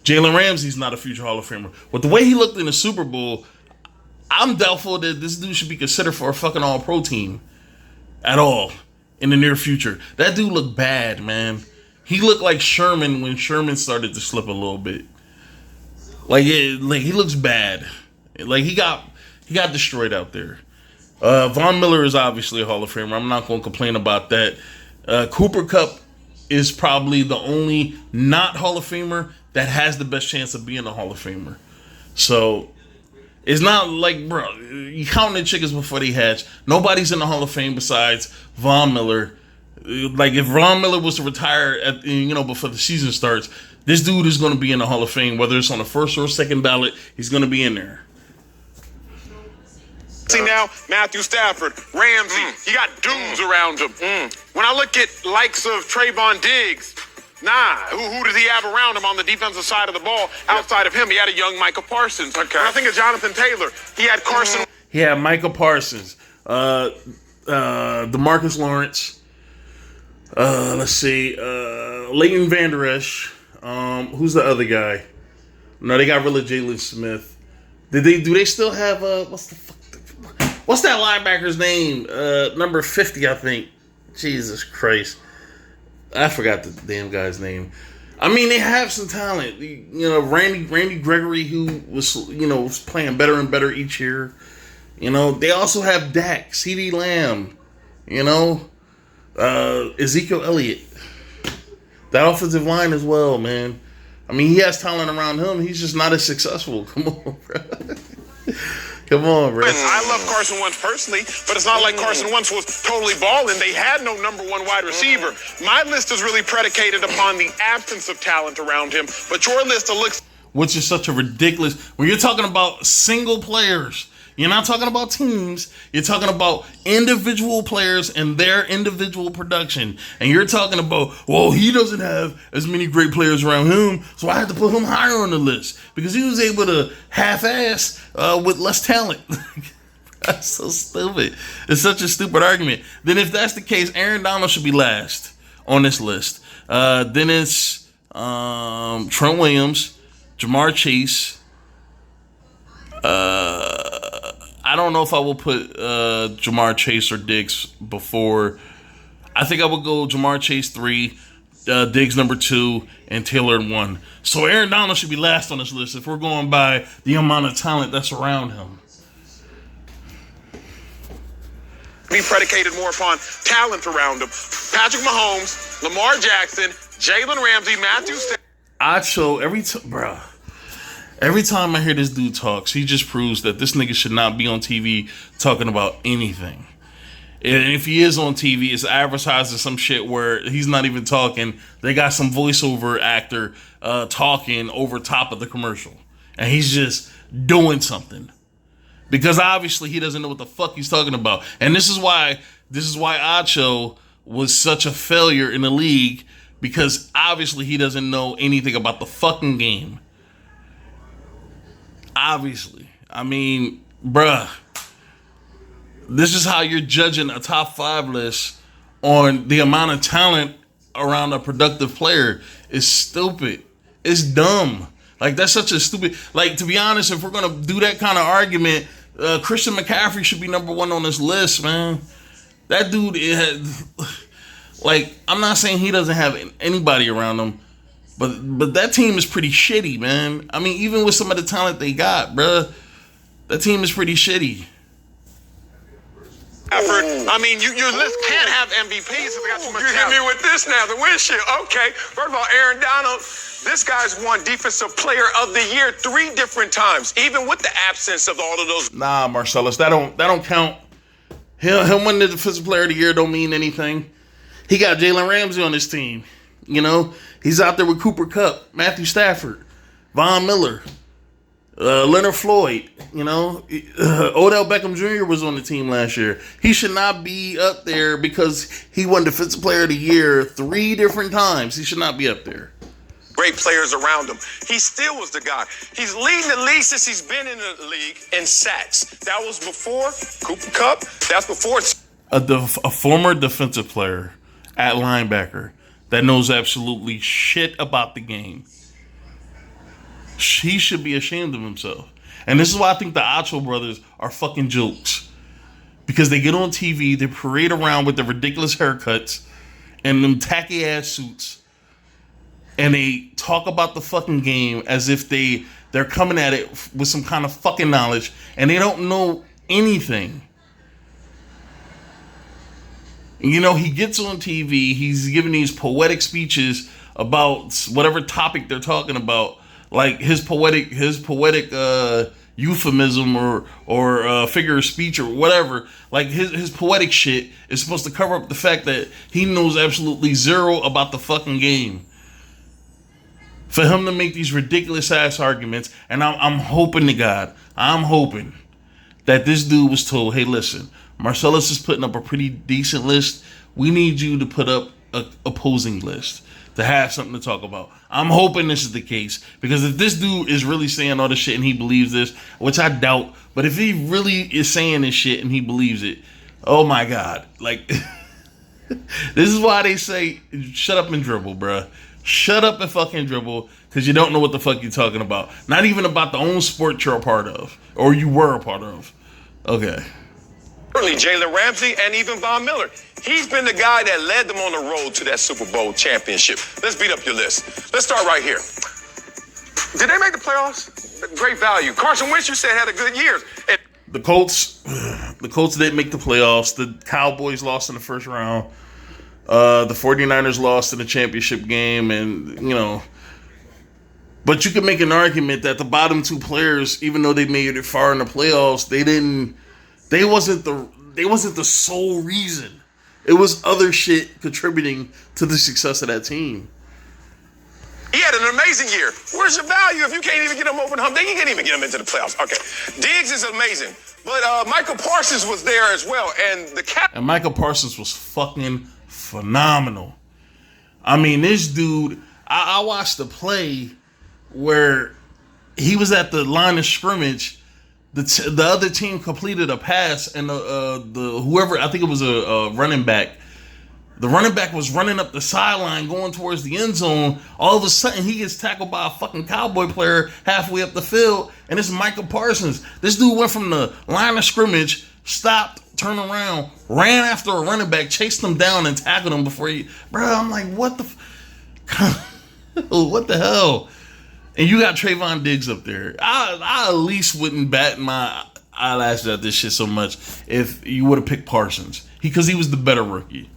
Jalen Ramsey's not a future Hall of Famer. With the way he looked in the Super Bowl, I'm doubtful that this dude should be considered for a fucking All-Pro team at all in the near future. That dude looked bad, man. He looked like Sherman when Sherman started to slip a little bit. Like he looks bad. Like he got destroyed out there. Von Miller is obviously a Hall of Famer. I'm not going to complain about that. Cooper Kupp is probably the only not Hall of Famer that has the best chance of being a Hall of Famer. So it's not like, bro, you counting the chickens before they hatch. Nobody's in the Hall of Fame besides Von Miller. Like if Von Miller was to retire before the season starts, this dude is going to be in the Hall of Fame, whether it's on the first or second ballot. He's going to be in there. See now, Matthew Stafford, Ramsey, he got dudes around him. When I look at likes of Trayvon Diggs, who does he have around him on the defensive side of the ball? Outside of him, he had a young Micah Parsons. Okay. When I think of Jonathan Taylor, he had Carson. He had Micah Parsons, DeMarcus Lawrence. Let's see, Leighton Vander Esch. Who's the other guy? No, they got rid of Jalen Smith. Do they still have what's that linebacker's name? Number 50, I think. Jesus Christ. I forgot the damn guy's name. I mean, they have some talent. Randy Gregory, who was playing better and better each year. They also have Dak, CeeDee Lamb, Ezekiel Elliott. That offensive line as well, man. I mean, he has talent around him. He's just not as successful. Come on, bro. Come on, bro. I love Carson Wentz personally, but it's not like Carson Wentz was totally balling. They had no number one wide receiver. My list is really predicated upon the absence of talent around him, but your list looks... Which is such a ridiculous... When you're talking about single players, you're not talking about teams. You're talking about individual players and their individual production. And you're talking about, well, he doesn't have as many great players around him, so I had to put him higher on the list because he was able to half-ass with less talent. That's so stupid. It's such a stupid argument. Then if that's the case, Aaron Donald should be last on this list. Then it's Trent Williams, Jamar Chase. I don't know if I will put Jamar Chase or Diggs before. I think I would go Jamar Chase 3, Diggs number 2, and Taylor 1. So Aaron Donald should be last on this list if we're going by the amount of talent that's around him. Be predicated more upon talent around him. Patrick Mahomes, Lamar Jackson, Jalen Ramsey, Matthew Stafford. Every time I hear this dude talks, he just proves that this nigga should not be on TV talking about anything. And if he is on TV, it's advertising some shit where he's not even talking. They got some voiceover actor talking over top of the commercial. And he's just doing something. Because obviously he doesn't know what the fuck he's talking about. And this is why Acho was such a failure in the league. Because obviously he doesn't know anything about the fucking game. Obviously. I mean, bruh. This is how you're judging a top 5 list on the amount of talent around a productive player. It's stupid. It's dumb. Like, that's such a stupid... Like, to be honest, if we're going to do that kind of argument, Christian McCaffrey should be number 1 on this list, man. That dude... Like, I'm not saying he doesn't have anybody around him, but that team is pretty shitty, man. I mean, even with some of the talent they got, bruh, that team is pretty shitty. I mean, your list can't have MVPs if they got too much You hit talent. me with this now, the windshield. Okay, first of all, Aaron Donald, this guy's won Defensive Player of the Year 3 different times, even with the absence of all of those. Nah, Marcellus, that don't count. Him winning the Defensive Player of the Year don't mean anything. He got Jalen Ramsey on his team. You know, he's out there with Cooper Kupp, Matthew Stafford, Von Miller, Leonard Floyd. You know, Odell Beckham Jr. was on the team last year. He should not be up there because he won Defensive Player of the Year 3 different times. He should not be up there. Great players around him. He still was the guy. He's leading the league since he's been in the league in sacks. That was before Cooper Kupp. That's before. A former defensive player at linebacker that knows absolutely shit about the game. He should be ashamed of himself. And this is why I think the Acho brothers are fucking jokes. Because they get on TV, they parade around with the ridiculous haircuts and them tacky ass suits. And they talk about the fucking game as if they're coming at it with some kind of fucking knowledge. And they don't know anything. You know, he gets on TV, he's giving these poetic speeches about whatever topic they're talking about, like his poetic euphemism or figure of speech or whatever. Like his poetic shit is supposed to cover up the fact that he knows absolutely zero about the fucking game. For him to make these ridiculous ass arguments, and I'm hoping to God, that this dude was told, hey, listen, Marcellus is putting up a pretty decent list. We need you to put up an opposing list to have something to talk about. I'm hoping this is the case, because if this dude is really saying all this shit and he believes this, which I doubt, but if he really is saying this shit and he believes it, oh my God. Like, this is why they say, shut up and dribble, bruh. Shut up and fucking dribble, because you don't know what the fuck you're talking about. Not even about the own sport you're a part of, or you were a part of. Okay. Certainly Jalen Ramsey and even Von Miller. He's been the guy that led them on the road to that Super Bowl championship. Let's beat up your list. Let's start right here. Did they make the playoffs? Great value. Carson Wentz, you said, had a good year. And The Colts didn't make the playoffs. The Cowboys lost in the first round. The 49ers lost in the championship game, and you know. But you can make an argument that the bottom 2 players, even though they made it far in the playoffs, they wasn't the sole reason. It was other shit contributing to the success of that team. he had an amazing year. Where's your value if you can't even get him over the hump? They can't even get him into the playoffs. Okay. Diggs is amazing. But Michael Parsons was there as well. And Michael Parsons was fucking phenomenal. I mean, this dude, I watched the play where he was at the line of scrimmage. The other team completed a pass, and the whoever, I think it was a running back. The running back was running up the sideline, going towards the end zone. All of a sudden, he gets tackled by a fucking Cowboy player halfway up the field, and it's Michael Parsons. This dude went from the line of scrimmage, stopped, turned around, ran after a running back, chased him down, and tackled him before he. Bro, I'm like, what the what the hell? And you got Trayvon Diggs up there. I at least wouldn't bat my eyelashes at this shit so much if you would have picked Parsons. Because he was the better rookie.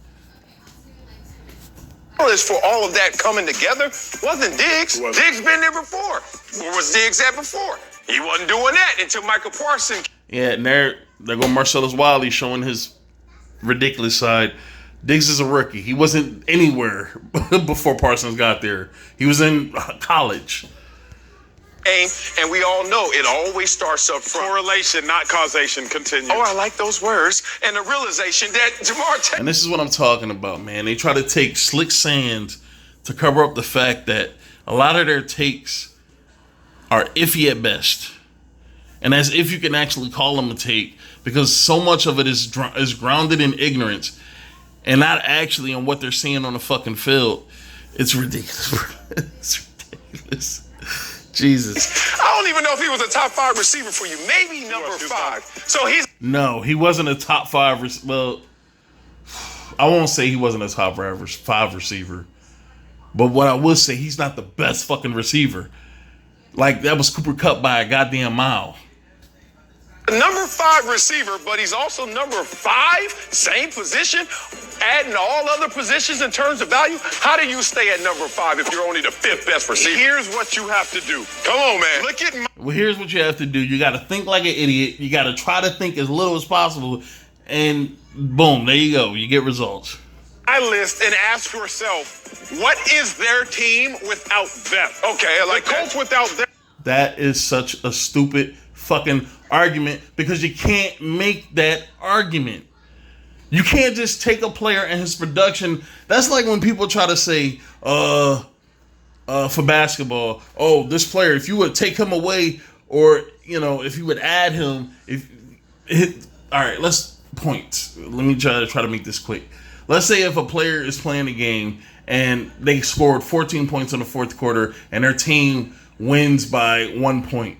for all of that coming together wasn't Diggs. Diggs been there before. Where was Diggs at before? He wasn't doing that until Michael Parsons. Yeah, and there go Marcellus Wiley showing his ridiculous side. Diggs is a rookie. He wasn't anywhere before Parsons got there. He was in college. And we all know it always starts up front. Correlation, not causation. Continue. Oh, I like those words. And the realization that Jamar Chase. And this is what I'm talking about, man. They try to take slick sayings to cover up the fact that a lot of their takes are iffy at best. And as if you can actually call them a take, because so much of it is grounded in ignorance and not actually in what they're seeing on the fucking field. It's ridiculous, bro. It's ridiculous. Jesus. I don't even know if he was a top 5 receiver for you. Maybe number 5. So he's. No, he wasn't a top 5. Well, I won't say he wasn't a top 5 receiver. But what I would say, he's not the best fucking receiver. Like, that was Cooper Kupp by a goddamn mile. Number 5 receiver, but he's also number 5, same position, adding all other positions in terms of value. How do you stay at number 5 if you're only the 5th best receiver? Here's what you have to do. Come on, man. Look at Well, here's what you have to do. You got to think like an idiot. You got to try to think as little as possible. And boom, there you go. You get results. my list and ask yourself, what is their team without them? Okay, I like the Colts that. without them. That is such a stupid fucking argument because you can't make that argument. You can't just take a player and his production. That's like when people try to say, for basketball, oh, this player, if you would take him away, or if you would add him, all right, let's point. Let me try to make this quick. Let's say if a player is playing a game and they scored 14 points in the fourth quarter and their team wins by 1 point.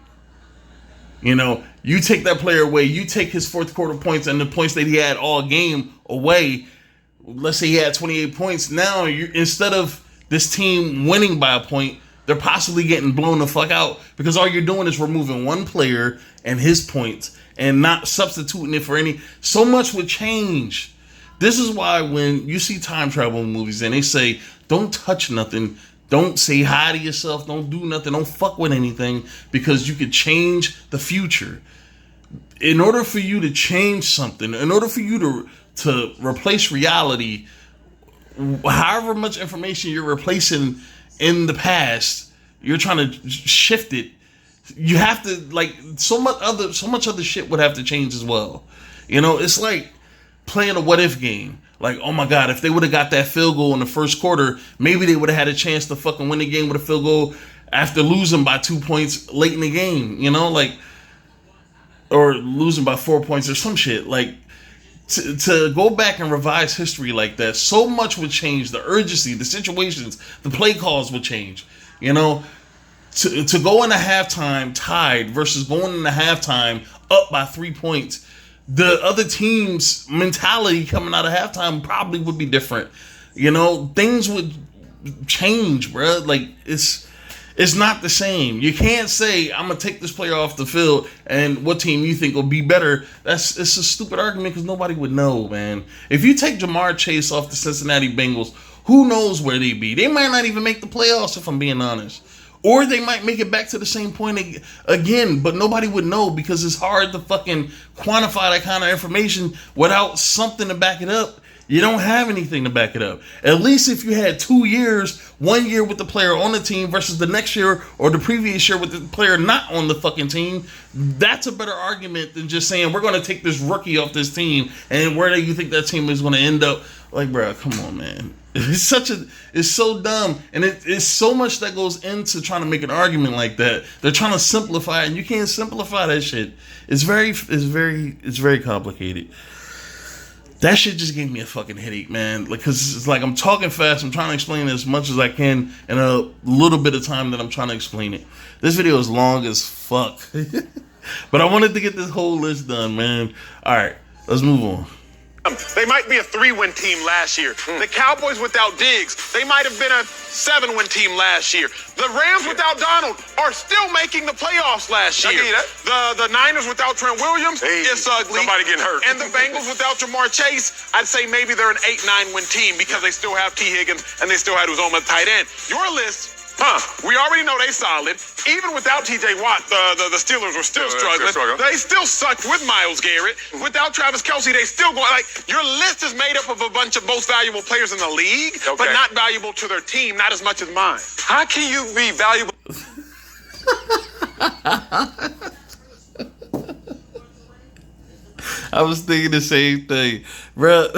You take that player away, you take his fourth quarter points and the points that he had all game away. Let's say he had 28 points. Now, instead of this team winning by a point, they're possibly getting blown the fuck out because all you're doing is removing one player and his points and not substituting it for any. So much would change. This is why when you see time travel movies and they say, don't touch nothing, don't say hi to yourself, don't do nothing, don't fuck with anything, because you could change the future. In order for you to change something, in order for you to replace reality, however much information you're replacing in the past, you're trying to shift it. You have to, so much other shit would have to change as well. It's like playing a what if game. Like, oh my God, if they would have got that field goal in the first quarter, maybe they would have had a chance to fucking win the game with a field goal after losing by 2 points late in the game, or losing by 4 points or some shit. To go back and revise history like that, so much would change. The urgency, the situations, the play calls would change. To go into halftime tied versus going into halftime up by 3 points, the other team's mentality coming out of halftime probably would be different. Things would change, bro. It's not the same. You can't say, I'm going to take this player off the field and what team you think will be better. It's a stupid argument because nobody would know, man. If you take Jamar Chase off the Cincinnati Bengals, who knows where they'd be? They might not even make the playoffs, if I'm being honest. Or they might make it back to the same point again, but nobody would know because it's hard to fucking quantify that kind of information without something to back it up. You don't have anything to back it up. At least if you had 2 years, 1 year with the player on the team versus the next year or the previous year with the player not on the fucking team, that's a better argument than just saying we're going to take this rookie off this team and where do you think that team is going to end up? Bro, come on, man. It's so dumb, and it's so much that goes into trying to make an argument like that. They're trying to simplify it, and you can't simplify that shit. It's very complicated. That shit just gave me a fucking headache, man. Because it's like I'm talking fast. I'm trying to explain it as much as I can in a little bit of time that I'm trying to explain it. This video is long as fuck, but I wanted to get this whole list done, man. All right, let's move on. They might be a 3-win team last year. The Cowboys without Diggs, they might have been a 7-win team last year. The Rams without Donald are still making the playoffs last year. The Niners without Trent Williams, it's ugly. Somebody getting hurt. And the Bengals without Jamar Chase, I'd say maybe they're an 8-9-win team because they still have T. Higgins and they still had Uzoma tight end. Your list, we already know they solid. Even without T.J. Watt, the Steelers were still struggling. They still sucked with Myles Garrett. Without Travis Kelce, they still go. Your list is made up of a bunch of most valuable players in the league, but not valuable to their team, not as much as mine. How can you be valuable? I was thinking the same thing, bro.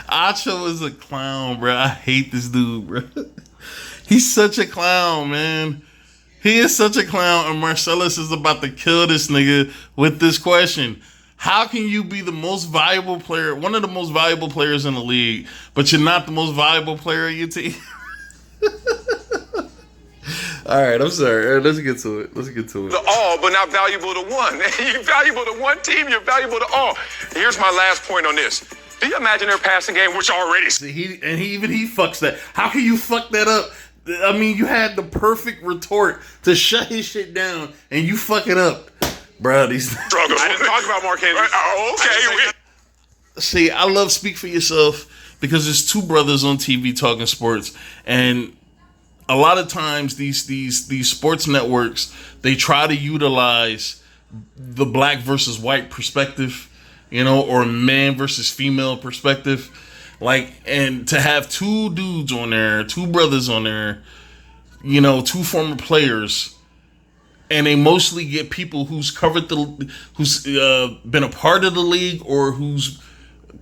Acho is a clown, bro. I hate this dude, bro. He's such a clown, man. He is such a clown, and Marcellus is about to kill this nigga with this question. How can you be the most valuable player, one of the most valuable players in the league, but you're not the most valuable player of your team? All right, I'm sorry. All right, let's get to it. To all, but not valuable to one. You're valuable to one team, you're valuable to all. Here's my last point on this. Do you imagine their passing game, which already... He fucks that. How can you fuck that up? I mean, you had the perfect retort to shut his shit down, and you fuck it up. Bro, these Struggle. I didn't talk about Mark Henry. Okay. See, I love Speak for Yourself because there's two brothers on TV talking sports, and a lot of times these sports networks, they try to utilize the black versus white perspective, or man versus female perspective. And to have two dudes on there, two brothers on there, two former players, and they mostly get people who's been a part of the league or who's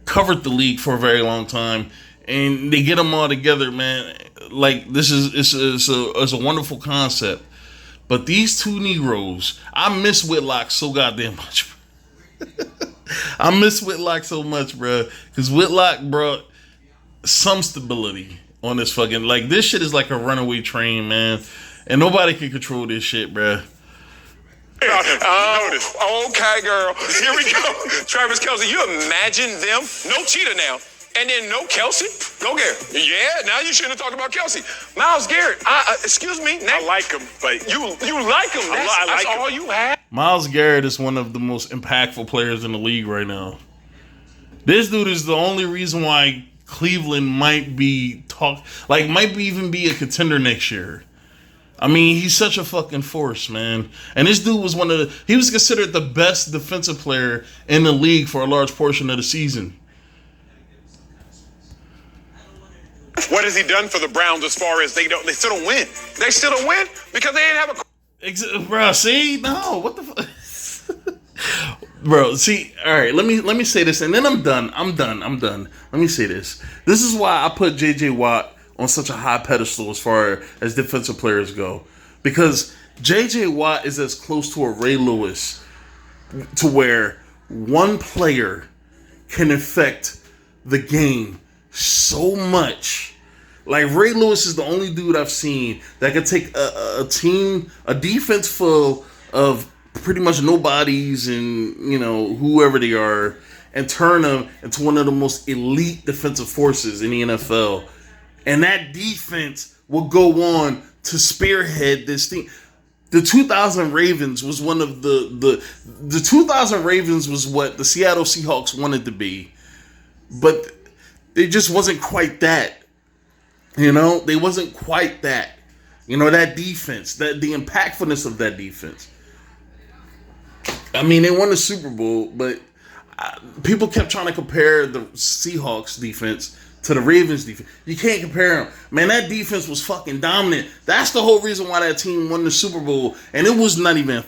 covered the league for a very long time, and they get them all together, man. This is a wonderful concept. But these two Negroes, I miss Whitlock so goddamn much. I miss Whitlock so much, bro, because Whitlock brought some stability on this fucking, this shit is like a runaway train, man, and nobody can control this shit, bro. Okay, girl. Here we go. Travis Kelce, you imagine them? No Cheetah now. And then no Kelce? Go Garrett. Yeah, now you shouldn't have talked about Kelce. Myles Garrett, excuse me. I like him, but you like him. That's all you have. Myles Garrett is one of the most impactful players in the league right now. This dude is the only reason why Cleveland might be even be a contender next year. I mean, he's such a fucking force, man. And this dude was he was considered the best defensive player in the league for a large portion of the season. What has he done for the Browns as far as they still don't win? They still don't win because they didn't have a... Bro, see? No, what the fuck? Bro, see, all right, let me say this, and then I'm done. Let me say this. This is why I put J.J. Watt on such a high pedestal as far as defensive players go. Because J.J. Watt is as close to a Ray Lewis to where one player can affect the game so much. Ray Lewis is the only dude I've seen that could take a team, a defense full of pretty much nobodies and, whoever they are, and turn them into one of the most elite defensive forces in the NFL. And that defense will go on to spearhead this team. The 2000 Ravens was one of the 2000 Ravens was what the Seattle Seahawks wanted to be. But they just wasn't quite that. They wasn't quite that. That defense, the impactfulness of that defense. I mean, they won the Super Bowl, but people kept trying to compare the Seahawks defense to the Ravens defense. You can't compare them. Man, that defense was fucking dominant. That's the whole reason why that team won the Super Bowl. And it was not even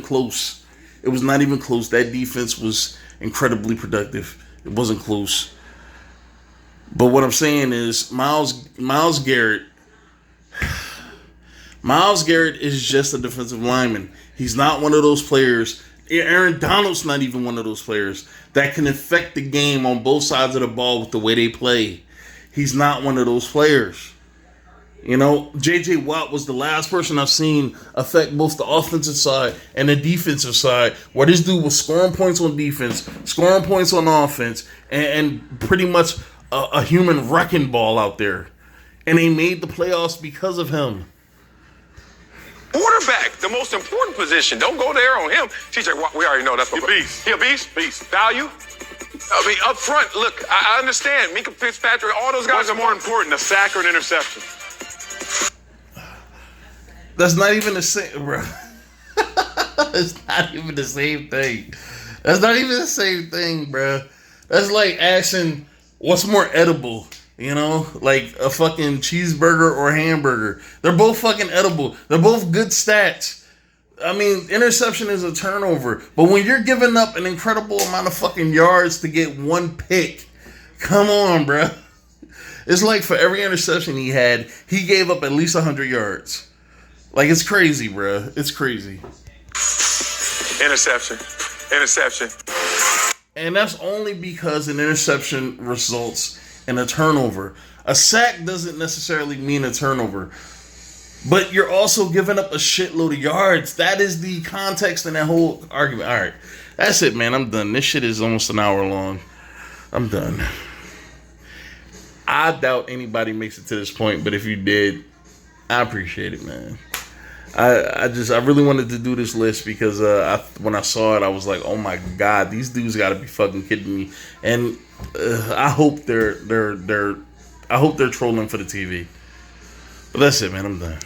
close. It was not even close. That defense was incredibly productive. It wasn't close. But what I'm saying is Myles Garrett is just a defensive lineman. He's not one of those players. Aaron Donald's not even one of those players that can affect the game on both sides of the ball with the way they play. He's not one of those players. J.J. Watt was the last person I've seen affect both the offensive side and the defensive side, where this dude was scoring points on defense, scoring points on offense, and pretty much a human wrecking ball out there. And they made the playoffs because of him. Quarterback, the most important position. Don't go there on him. TJ Watt, we already know that's what. Beast. He a beast? Beast. Value? I mean, up front, look, I understand. Minkah Fitzpatrick, all those guys are more important, a sack or an interception. That's not even the same, bro. It's not even the same thing. That's not even the same thing, bro. That's like asking what's more edible, like a fucking cheeseburger or a hamburger. They're both fucking edible. They're both good stats. I mean, interception is a turnover, but when you're giving up an incredible amount of fucking yards to get one pick, come on, bro. It's like for every interception he had, he gave up at least 100 yards. It's crazy, bro. It's crazy. Interception. And that's only because an interception results in a turnover. A sack doesn't necessarily mean a turnover. But you're also giving up a shitload of yards. That is the context in that whole argument. All right. That's it, man. I'm done. This shit is almost an hour long. I'm done. I doubt anybody makes it to this point, but if you did, I appreciate it, man. I really wanted to do this list because when I saw it, I was like, oh my god, these dudes got to be fucking kidding me. And I hope they're trolling for the TV. But that's it, man. I'm done.